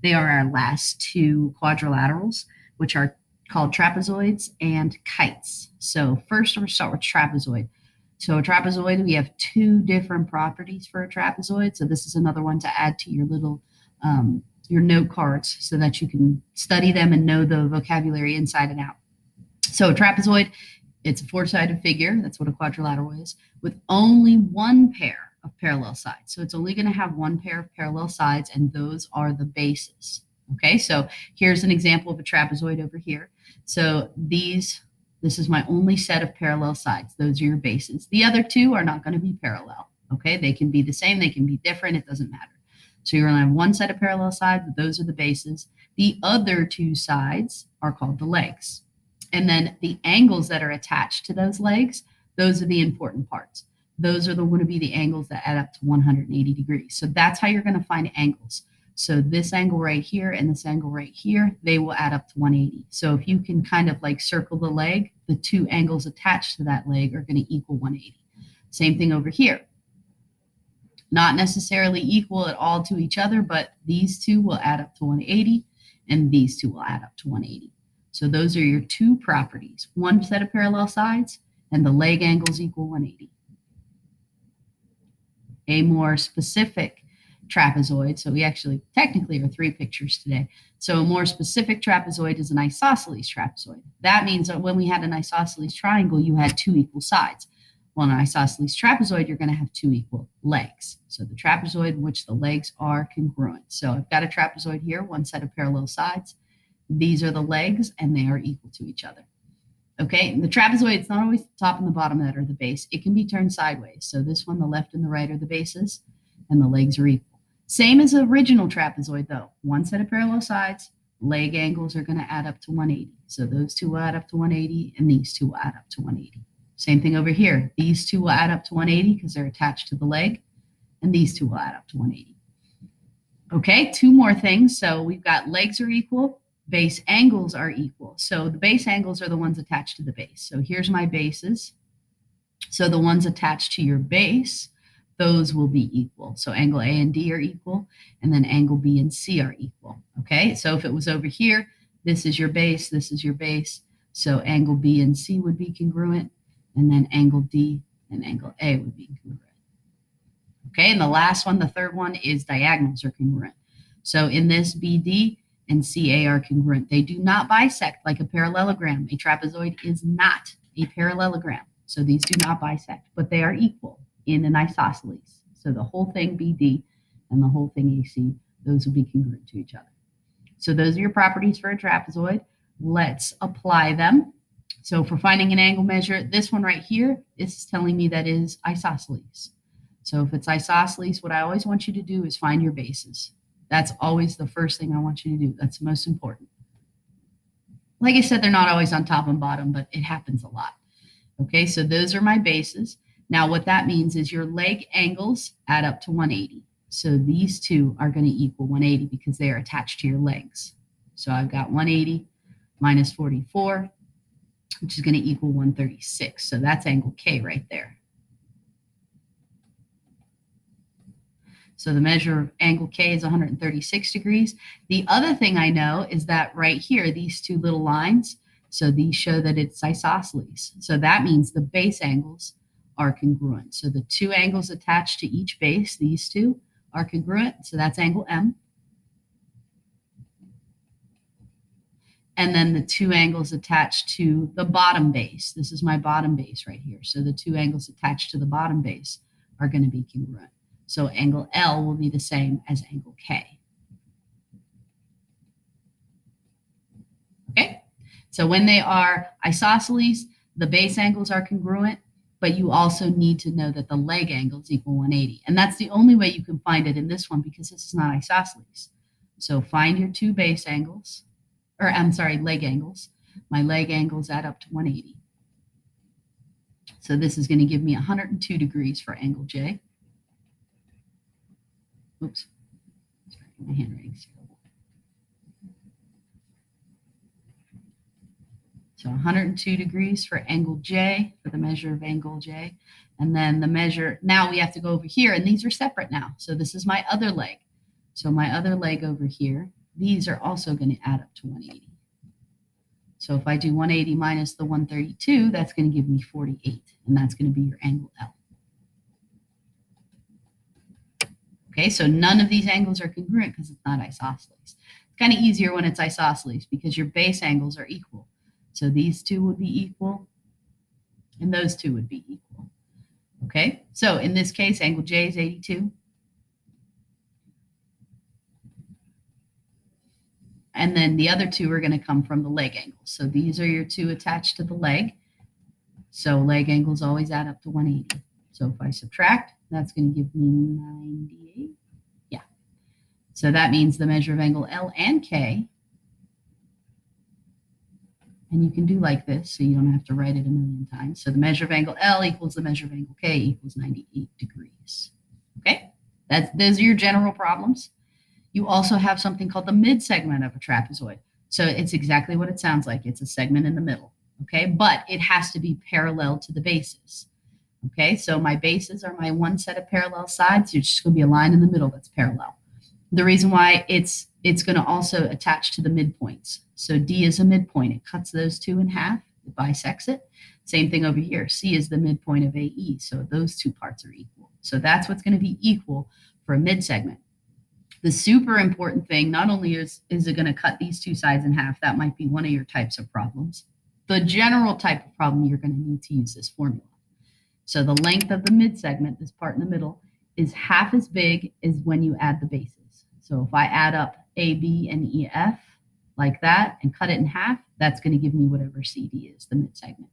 They are our last two quadrilaterals, which are called trapezoids and kites. So first, we'll start with trapezoid. So a trapezoid, we have two different properties for a trapezoid. So this is another one to add to your note cards so that you can study them and know the vocabulary inside and out. So a trapezoid, it's a four-sided figure. That's what a quadrilateral is, with only one pair of parallel sides. So it's only going to have one pair of parallel sides, and those are the bases. Okay, so here's an example of a trapezoid over here. So this is my only set of parallel sides. Those are your bases. The other two are not going to be parallel. Okay, they can be the same, they can be different, it doesn't matter. So you're going to have one set of parallel sides, those are the bases. The other two sides are called the legs. And then the angles that are attached to those legs, those are the important parts. Those are going to be the angles that add up to 180 degrees. So that's how you're going to find angles. So this angle right here and this angle right here, they will add up to 180. So if you can kind of like circle the leg, the two angles attached to that leg are going to equal 180. Same thing over here. Not necessarily equal at all to each other, but these two will add up to 180 and these two will add up to 180. So those are your two properties, one set of parallel sides and the leg angles equal 180. A more specific trapezoid, so we actually technically are three pictures today. So a more specific trapezoid is an isosceles trapezoid. That means that when we had an isosceles triangle, you had two equal sides. Well, in an isosceles trapezoid, you're going to have two equal legs. So the trapezoid in which the legs are congruent. So I've got a trapezoid here, one set of parallel sides. These are the legs, and they are equal to each other. Okay, and the trapezoid, it's not always the top and the bottom that are the base. It can be turned sideways. So this one, the left and the right are the bases, and the legs are equal. Same as the original trapezoid, though. One set of parallel sides, leg angles are going to add up to 180. So those two will add up to 180, and these two will add up to 180. Same thing over here. These two will add up to 180 because they're attached to the leg, and these two will add up to 180. Okay, two more things. So we've got legs are equal, base angles are equal. So the base angles are the ones attached to the base. So here's my bases. So the ones attached to your base, those will be equal. So angle A and D are equal, and then angle B and C are equal. Okay, so if it was over here, this is your base, this is your base. So angle B and C would be congruent, and then angle D and angle A would be congruent. Okay, and the last one, the third one, is diagonals are congruent. So in this, BD and CA are congruent. They do not bisect like a parallelogram. A trapezoid is not a parallelogram. So these do not bisect, but they are equal in an isosceles. So the whole thing BD and the whole thing AC, those will be congruent to each other. So those are your properties for a trapezoid. Let's apply them. So for finding an angle measure, this one right here is telling me that is isosceles. So if it's isosceles, what I always want you to do is find your bases. That's always the first thing I want you to do. That's the most important. Like I said, they're not always on top and bottom, but it happens a lot. Okay, so those are my bases. Now what that means is your leg angles add up to 180. So these two are going to equal 180 because they are attached to your legs. So I've got 180 minus 44, which is going to equal 136. So that's angle K right there. So the measure of angle K is 136 degrees. The other thing I know is that right here, these two little lines, so these show that it's isosceles. So that means the base angles are congruent. So the two angles attached to each base, these two, are congruent. So that's angle M. And then the two angles attached to the bottom base. This is my bottom base right here. So the two angles attached to the bottom base are going to be congruent. So angle L will be the same as angle K. Okay, so when they are isosceles, the base angles are congruent, but you also need to know that the leg angles equal 180. And that's the only way you can find it in this one because this is not isosceles. So find your two base angles, or I'm sorry, leg angles. My leg angles add up to 180. So this is going to give me 102 degrees for angle J. Oops, sorry, my handwriting's terrible. So 102 degrees for angle J, for the measure of angle J. And then the measure, now we have to go over here, and these are separate now. So this is my other leg. So my other leg over here, these are also going to add up to 180. So if I do 180 minus the 132, that's going to give me 48, and that's going to be your angle L. Okay, so none of these angles are congruent because it's not isosceles. It's kind of easier when it's isosceles because your base angles are equal. So these two would be equal, and those two would be equal. Okay, so in this case, angle J is 82. And then the other two are going to come from the leg angles. So these are your two attached to the leg. So leg angles always add up to 180. So if I subtract, that's going to give me 98. Yeah. So that means the measure of angle L and K. And you can do like this, so you don't have to write it a million times. So the measure of angle L equals the measure of angle K equals 98 degrees. Okay? Those are your general problems. You also have something called the mid-segment of a trapezoid. So it's exactly what it sounds like. It's a segment in the middle, okay? But it has to be parallel to the bases, okay? So my bases are my one set of parallel sides. There's just going to be a line in the middle that's parallel. The reason why it's going to also attach to the midpoints. So D is a midpoint. It cuts those two in half. It bisects it. Same thing over here. C is the midpoint of AE. So those two parts are equal. So that's what's going to be equal for a mid-segment. The super important thing, not only is it going to cut these two sides in half, that might be one of your types of problems. The general type of problem, you're going to need to use this formula. So the length of the mid-segment, this part in the middle, is half as big as when you add the bases. So if I add up AB and EF like that and cut it in half, that's going to give me whatever CD is, the mid-segment.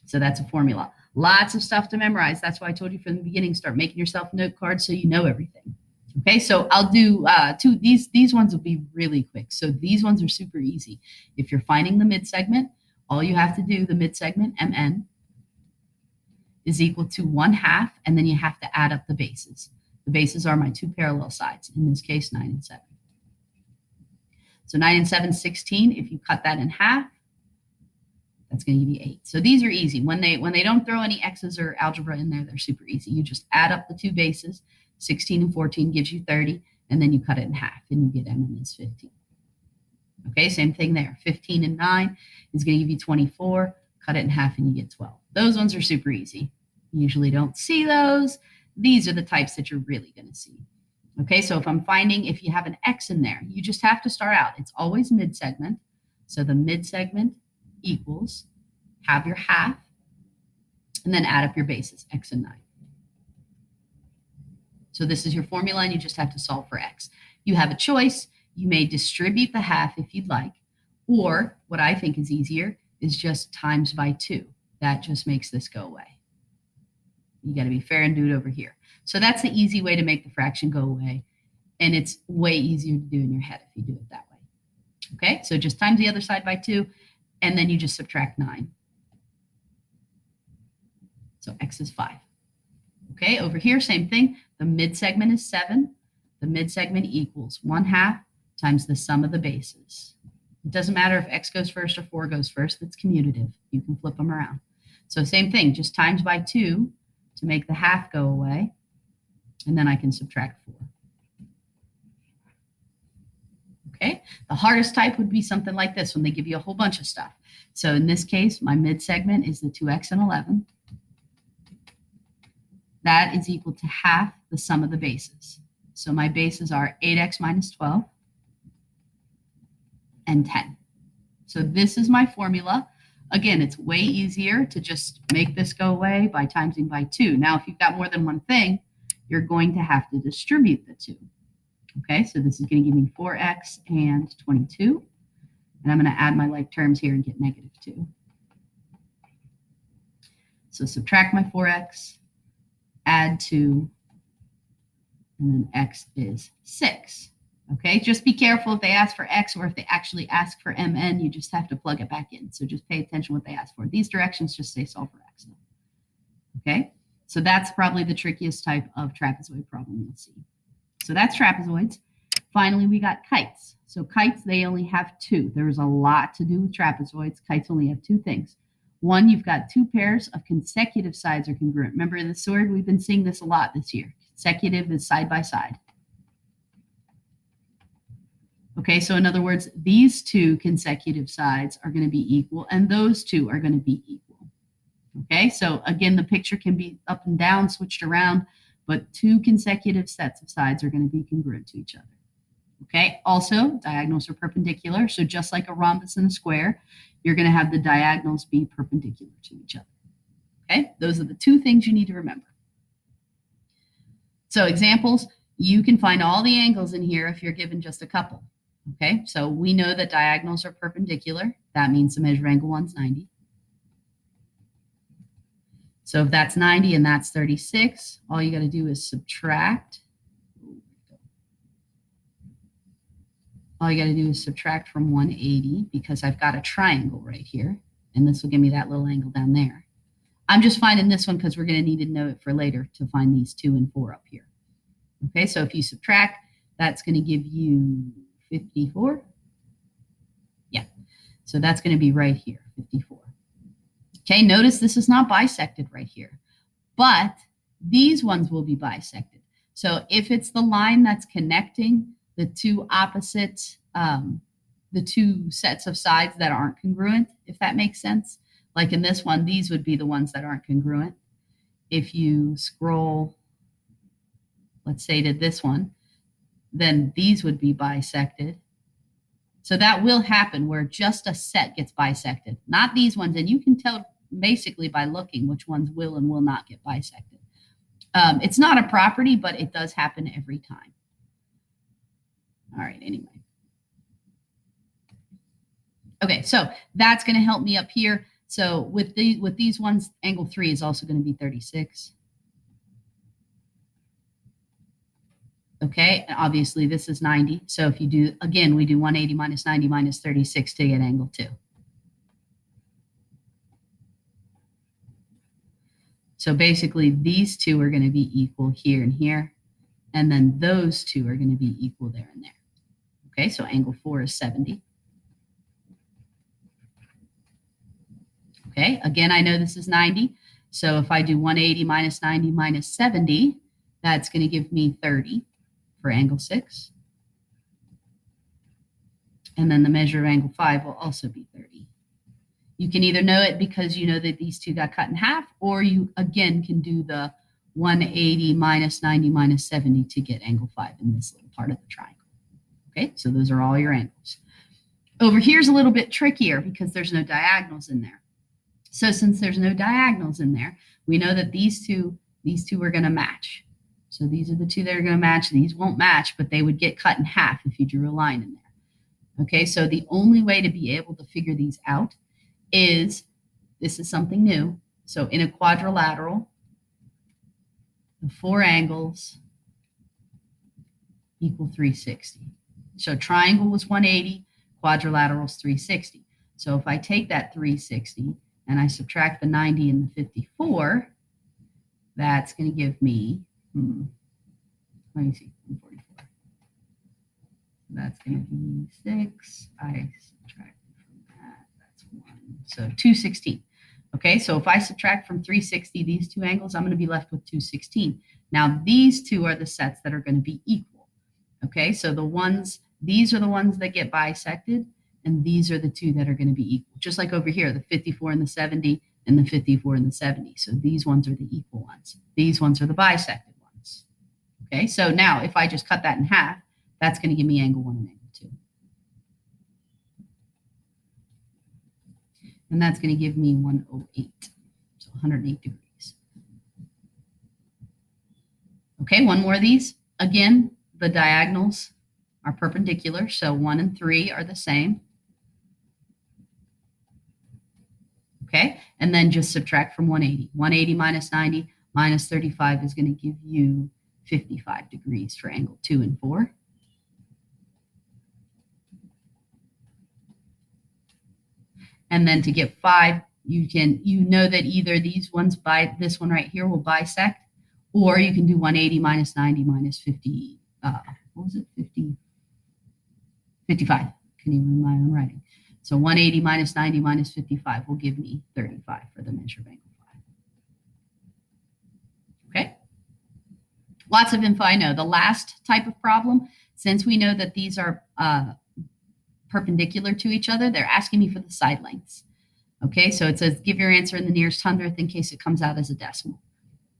So that's a formula. Lots of stuff to memorize. That's why I told you from the beginning, start making yourself note cards so you know everything. Okay, so I'll do two. These ones will be really quick. So these ones are super easy. If you're finding the mid-segment, all you have to do, the mid-segment, MN, is equal to 1/2, and then you have to add up the bases. The bases are my two parallel sides, in this case, 9 and 7. So 9 and 7 is 16. If you cut that in half, that's going to give you 8. So these are easy. When they don't throw any X's or algebra in there, they're super easy. You just add up the two bases. 16 and 14 gives you 30, and then you cut it in half, and you get MN is 15. Okay, same thing there. 15 and 9 is going to give you 24. Cut it in half, and you get 12. Those ones are super easy. You usually don't see those. These are the types that you're really going to see. Okay, so if you have an X in there, you just have to start out. It's always mid-segment. So the mid-segment equals, have your half, and then add up your bases, X and 9. So this is your formula, and you just have to solve for X. You have a choice. You may distribute the half if you'd like, or what I think is easier is just times by 2. That just makes this go away. You got to be fair and do it over here. So that's the easy way to make the fraction go away, and it's way easier to do in your head if you do it that way. Okay, so just times the other side by 2, and then you just subtract 9. So X is 5. Okay, over here, same thing. The mid-segment is 7. The mid-segment equals 1/2 times the sum of the bases. It doesn't matter if X goes first or 4 goes first. It's commutative. You can flip them around. So same thing, just times by 2 to make the half go away. And then I can subtract 4. Okay, the hardest type would be something like this when they give you a whole bunch of stuff. So in this case, my mid-segment is the 2x and 11. That is equal to half the sum of the bases. So my bases are 8x minus 12 and 10. So this is my formula. Again, it's way easier to just make this go away by timesing by 2. Now, if you've got more than one thing, you're going to have to distribute the 2. Okay, so this is going to give me 4x and 22. And I'm going to add my like terms here and get negative 2. So subtract my 4x, add 2, and then x is 6. Okay, just be careful if they ask for x or if they actually ask for mn, you just have to plug it back in. So just pay attention what they ask for. These directions just say solve for x. Okay, so that's probably the trickiest type of trapezoid problem you'll see. So that's trapezoids. Finally, we got kites. So kites, they only have 2. There's a lot to do with trapezoids. Kites only have 2 things. One, you've got 2 pairs of consecutive sides are congruent. Remember in the sword, we've been seeing this a lot this year. Consecutive is side by side. Okay, so in other words, these two consecutive sides are going to be equal, and those two are going to be equal. Okay, so again, the picture can be up and down, switched around, but two consecutive sets of sides are going to be congruent to each other. Okay, also diagonals are perpendicular, so just like a rhombus and a square, you're going to have the diagonals be perpendicular to each other. Okay, those are the two things you need to remember. So examples, you can find all the angles in here if you're given just a couple. Okay, so we know that diagonals are perpendicular. That means the measure of angle 1 is 90. So if that's 90 and that's 36, all you got to do is subtract. All you got to do is subtract from 180 because I've got a triangle right here, and this will give me that little angle down there. I'm just finding this one because we're going to need to know it for later to find these 2 and 4 up here. Okay, so if you subtract, that's going to give you 54. Yeah, so that's going to be right here, 54. Okay, notice this is not bisected right here, but these ones will be bisected. So if it's the line that's connecting the two opposite, the two sets of sides that aren't congruent, if that makes sense. Like in this one, these would be the ones that aren't congruent. If you scroll, let's say to this one, then these would be bisected. So that will happen where just a set gets bisected, not these ones. And you can tell basically by looking which ones will and will not get bisected. It's not a property, but it does happen every time. All right, anyway. Okay, so that's going to help me up here. So with these ones, angle 3 is also going to be 36. Okay, and obviously this is 90. So if you do, again, we do 180 minus 90 minus 36 to get angle 2. So basically these two are going to be equal here and here, and then those two are going to be equal there and there. Okay, so angle 4 is 70. Okay, again, I know this is 90. So if I do 180 minus 90 minus 70, that's going to give me 30 for angle 6. And then the measure of angle 5 will also be 30. You can either know it because you know that these two got cut in half, or you, again, can do the 180 minus 90 minus 70 to get angle 5 in this little part of the triangle. Okay, so those are all your angles. Over here's a little bit trickier because there's no diagonals in there. So since there's no diagonals in there, we know that these two are going to match. So these are the two that are going to match. These won't match, but they would get cut in half if you drew a line in there. Okay, so the only way to be able to figure these out is, this is something new. So in a quadrilateral, the 4 angles equal 360. So triangle was 180, quadrilateral is 360. So if I take that 360 and I subtract the 90 and the 54, that's going to give me, let me see, 144. That's going to be 6. I subtract from that, that's 1. So 216. Okay, so if I subtract from 360 these two angles, I'm going to be left with 216. Now these two are the sets that are going to be equal. Okay, so these are the ones that get bisected, and these are the two that are going to be equal. Just like over here, the 54 and the 70 and the 54 and the 70. So these ones are the equal ones. These ones are the bisected ones. Okay, so now if I just cut that in half, that's going to give me angle 1 and angle 2. And that's going to give me 108, so 108 degrees. Okay, one more of these. Again, the diagonals are perpendicular, so 1 and 3 are the same. Okay, and then just subtract from 180. 180 minus 90 minus 35 is going to give you 55 degrees for angle 2 and 4. And then to get 5, you know that either these ones by this one right here will bisect, or you can do 180 minus 90 minus 50. What was it? 55. Can't even read my own writing. So 180 minus 90 minus 55 will give me 35 for the measure of angle 5. Okay. Lots of info I know. The last type of problem, since we know that these are perpendicular to each other, they're asking me for the side lengths. Okay, so it says give your answer in the nearest hundredth in case it comes out as a decimal.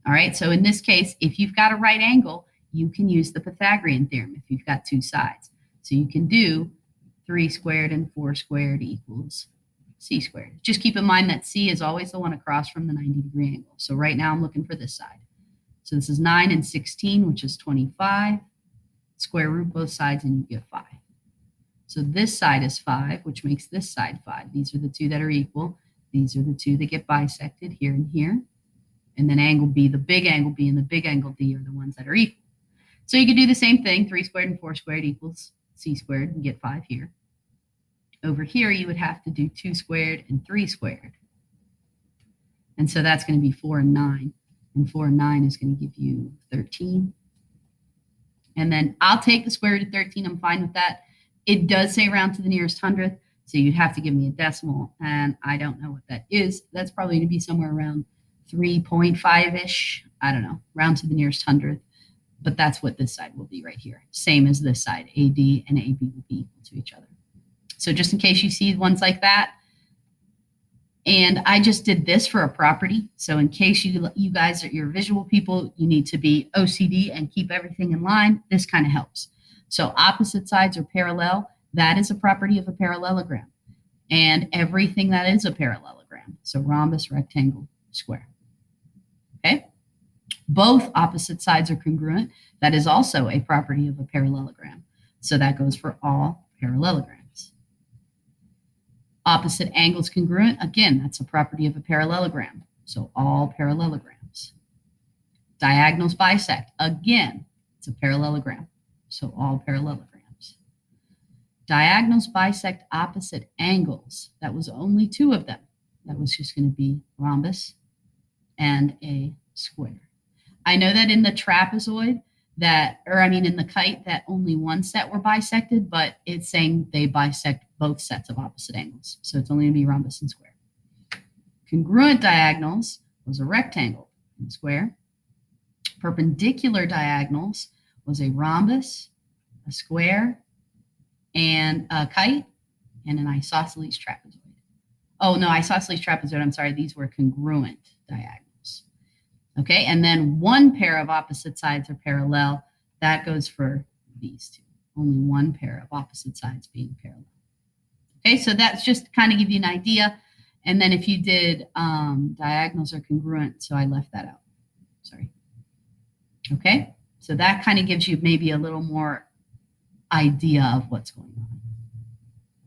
All right, so in this case, if you've got a right angle, you can use the Pythagorean theorem if you've got two sides. So you can do 3 squared and 4 squared equals c squared. Just keep in mind that c is always the one across from the 90-degree angle. So right now I'm looking for this side. So this is 9 and 16, which is 25. Square root both sides and you get 5. So this side is 5, which makes this side 5. These are the two that are equal. These are the two that get bisected here and here. And then angle B, the big angle B and the big angle D are the ones that are equal. So you could do the same thing. 3 squared and 4 squared equals c squared and get 5 here. Over here, you would have to do 2 squared and 3 squared. And so that's going to be 4 and 9. And 4 and 9 is going to give you 13. And then I'll take the square root of 13. I'm fine with that. It does say round to the nearest hundredth, so you'd have to give me a decimal, and I don't know what that is. That's probably going to be somewhere around 3.5-ish. I don't know, round to the nearest hundredth. But that's what this side will be right here. Same as this side. AD and AB will be equal to each other. So just in case you see ones like that, and I just did this for a property. So in case you guys are your visual people, you need to be OCD and keep everything in line. This kind of helps. So opposite sides are parallel. That is a property of a parallelogram. And everything that is a parallelogram. So rhombus, rectangle, square. Okay? Both opposite sides are congruent. That is also a property of a parallelogram. So that goes for all parallelograms. Opposite angles congruent. Again, that's a property of a parallelogram. So all parallelograms. Diagonals bisect. Again, it's a parallelogram. So all parallelograms. Diagonals bisect opposite angles. That was only 2 of them. That was just going to be rhombus and a square. I know that in the trapezoid in the kite, that only one set were bisected, but it's saying they bisect both sets of opposite angles. So it's only going to be rhombus and square. Congruent diagonals was a rectangle and square. Perpendicular diagonals was a rhombus, a square, and a kite, and an isosceles trapezoid. Oh, no, isosceles trapezoid, I'm sorry, these were congruent diagonals. Okay, and then one pair of opposite sides are parallel. That goes for these two. Only one pair of opposite sides being parallel. Okay, so that's just to kind of give you an idea. And then if you did diagonals are congruent, so I left that out. Sorry. Okay. So that kind of gives you maybe a little more idea of what's going on.